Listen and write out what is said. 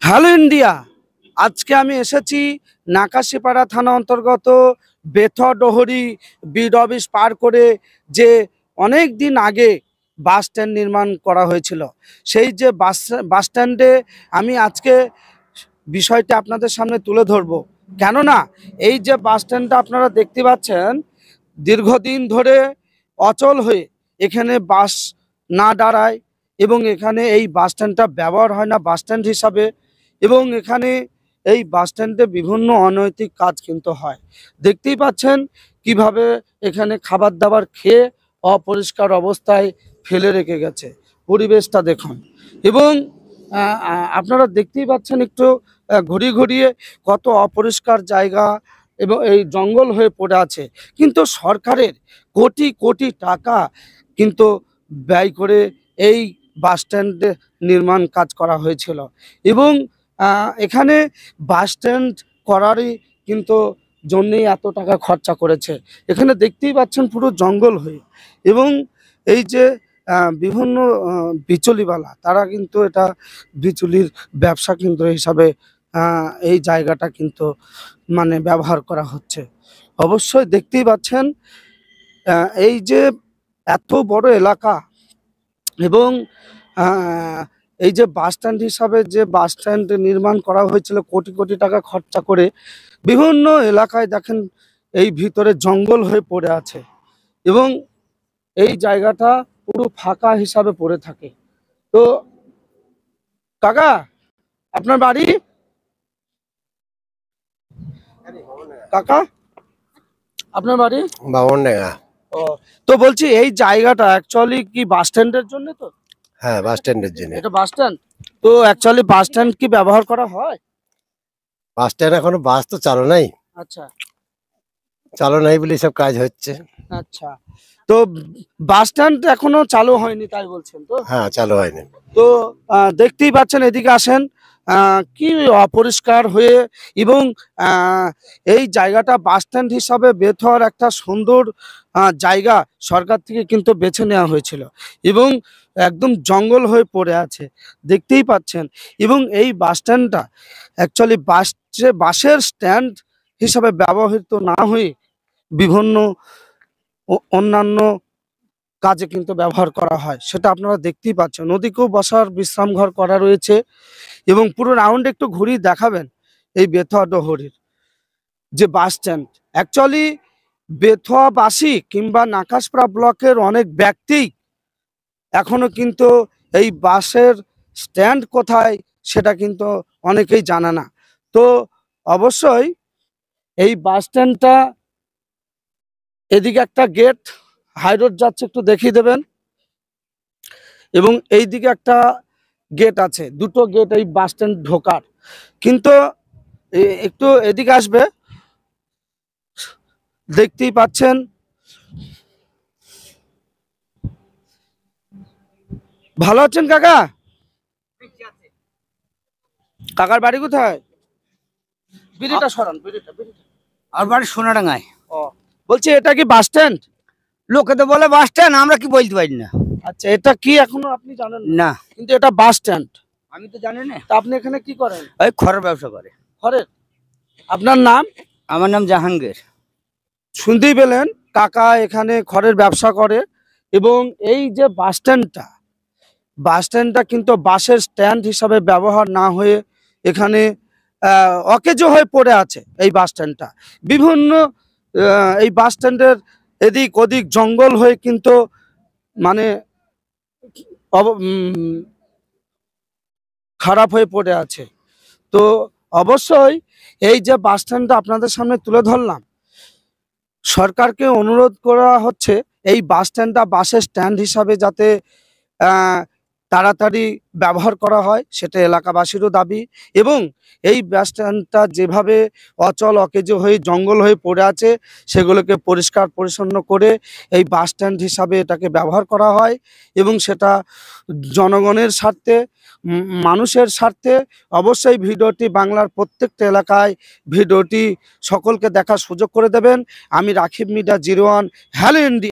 Hello India. আজকে আমি এসেছি নাকাশিপাড়া থানা অন্তর্গত বেথডহরি বিড অফিস পার করে যে অনেক দিন আগে বাস স্ট্যান্ড নির্মাণ করা হয়েছিল, সেই যে বাস স্ট্যান্ডে আমি আজকে বিষয়টি আপনাদের সামনে তুলে ধরব। কেননা এই যে বাস স্ট্যান্ডটা আপনারা দেখতে পাচ্ছেন, দীর্ঘদিন ধরে অচল হয়ে এখানে বাস না দাঁড়ায় এবং এখানে এই বাস স্ট্যান্ডটা ব্যবহার হয় না বাস স্ট্যান্ড হিসাবে, এবং এখানে এই বাস স্ট্যান্ডে বিভিন্ন অনৈতিক কাজ কিন্তু হয়। দেখতেই পাচ্ছেন কিভাবে এখানে খাবার দাবার খেয়ে অপরিষ্কার অবস্থায় ফেলে রেখে গেছে। পরিবেশটা দেখুন, এবং আপনারা দেখতেই পাচ্ছেন একটু ঘুরিয়ে ঘুরিয়ে কত অপরিষ্কার জায়গা এবং এই জঙ্গল হয়ে পড়ে আছে। কিন্তু সরকারের কোটি কোটি টাকা কিন্তু ব্যয় করে এই বাস স্ট্যান্ডে নির্মাণ কাজ করা হয়েছিল, এবং এখানে বাস স্ট্যান্ড করারই কিন্তু জন্যেই এত টাকা খরচা করেছে। এখানে দেখতেই পাচ্ছেন পুরো জঙ্গল হয়ে, এবং এই যে বিভিন্ন বিচুলিওয়ালা তারা কিন্তু এটা বিচুলির ব্যবসা কেন্দ্র হিসাবে এই জায়গাটা কিন্তু মানে ব্যবহার করা হচ্ছে। অবশ্যই দেখতেই পাচ্ছেন এই যে এত বড় এলাকা, এবং এই যে বাস স্ট্যান্ড হিসাবে যে বাস স্ট্যান্ড নির্মাণ করা হয়েছিল কোটি কোটি টাকা খরচা করে, বিভিন্ন এলাকায় দেখেন এই ভিতরে জঙ্গল হয়ে পড়ে আছে, এবং এই জায়গাটা পুরো ফাঁকা হিসাবে পড়ে থাকে। তো কাকা, আপনার বাড়ি? কাকা, আপনার বাড়ি? বামনডাঙ্গা। ও, তো বলছি এই জায়গাটা অ্যাকচুয়ালি কি বাস স্ট্যান্ডের জন্য? তো হ্যাঁ, বাস স্ট্যান্ডের জন্য। এটা বাস স্ট্যান্ড। তো অ্যাকচুয়ালি বাস স্ট্যান্ড কি ব্যবহার করা হয়? বাস স্ট্যান্ড এখনো বাস তো চালু নাই। আচ্ছা চালু নাই বলে সব কাজ হচ্ছে। আচ্ছা, তো বাস স্ট্যান্ড এখনো চালু হয়নি তাই বলছেন তো? হ্যাঁ, চালু হয়নি। তো দেখতেই পাচ্ছেন, এদিকে আসেন, কি অপরিষ্কার হয়ে, এবং এই জায়গাটা বাস স্ট্যান্ড হিসাবে বেথর একটা সুন্দর জায়গা সরকার থেকে কিন্তু বেছে নেওয়া হয়েছিল, এবং একদম জঙ্গল হয়ে পড়ে আছে দেখতেই পাচ্ছেন। এবং এই বাস স্ট্যান্ডটা অ্যাকচুয়ালি বাসের স্ট্যান্ড হিসাবে ব্যবহৃত না হয়ে বিভিন্ন অন্যান্য কাজে কিন্তু ব্যবহার করা হয়, সেটা আপনারা দেখতেই পাচ্ছেন। নদীকেও বসার বিশ্রাম ঘর করা রয়েছে, এবং পুরো রাউন্ড একটু ঘুরিয়ে দেখাবেন এই বেথুয়াডহরির যে বাস স্ট্যান্ড। অ্যাকচুয়ালি বেথুয়াবাসী কিংবা নাকাশপাড়া ব্লকের অনেক ব্যক্তি এখনো কিন্তু এই বাসের স্ট্যান্ড কোথায় সেটা কিন্তু অনেকেই জানে না। তো অবশ্যই এই বাস স্ট্যান্ডটা, এদিকে একটা গেট হাই রোড যাচ্ছে, একটু দেখিয়ে দেবেন, এবং এই দিকে একটা গেট আছে, দুটো গেট এই বাস স্ট্যান্ড ঢোকার। কিন্তু একটু এদিকে আসবে, দেখতেই পাচ্ছেন ভালো আছেন কাকা? কাকার বাড়ি কোথায়? বিড়িটা সরান, বিড়িটা। আর বাড়ি সোনাডাঙ্গায়। ও, বলছি এটা কি বাস স্ট্যান্ড? লোকে তো বলে বাস স্ট্যান্ড, আমরা কি বলতে পারি না। আচ্ছা, এটা কি এখনো আপনি জানেন না? না, কিন্তু এটা বাস স্ট্যান্ড। আমি তো জানি না। তা আপনি এখানে কি করেন? ওই খড়ের ব্যবসা করে। ঘরে? আপনার নাম? আমার নাম জাহাঙ্গীর। শুনতেই পেলেন, কাকা এখানে খড়ের ব্যবসা করে, এবং এই যে বাস স্ট্যান্ডটা কিন্তু বাসের স্ট্যান্ড হিসাবে ব্যবহার না হয়ে এখানে অকেজো হয়ে পড়ে আছে এই বাস স্ট্যান্ডটা। বিভিন্ন এই বাস স্ট্যান্ডের এদিক ওদিক জঙ্গল হয়ে কিন্তু মানে খারাপ হয়ে পড়ে আছে। তো অবশ্যই এই যে বাস স্ট্যান্ডটা আপনাদের সামনে তুলে ধরলাম, সরকারকে অনুরোধ করা হচ্ছে এই বাস স্ট্যান্ডটা বাসের স্ট্যান্ড হিসাবে যাতে তাড়াতাড়ি ব্যবহার করা হয়, সেটা এলাকাবাসীরও দাবি। এবং এই বাস স্ট্যান্ডটা যেভাবে অচল অকেজো হয়ে জঙ্গল হয়ে পড়ে আছে, সেগুলোকে পরিষ্কার পরিচ্ছন্ন করে এই বাস স্ট্যান্ড হিসাবে এটাকে ব্যবহার করা হয়, এবং সেটা জনগণের স্বার্থে, মানুষের স্বার্থে। অবশ্যই ভিডিওটি বাংলার প্রত্যেকটা এলাকায় ভিডিওটি সকলকে দেখার সুযোগ করে দেবেন। আমি রাকিব মিডিয়া 01। Hello India.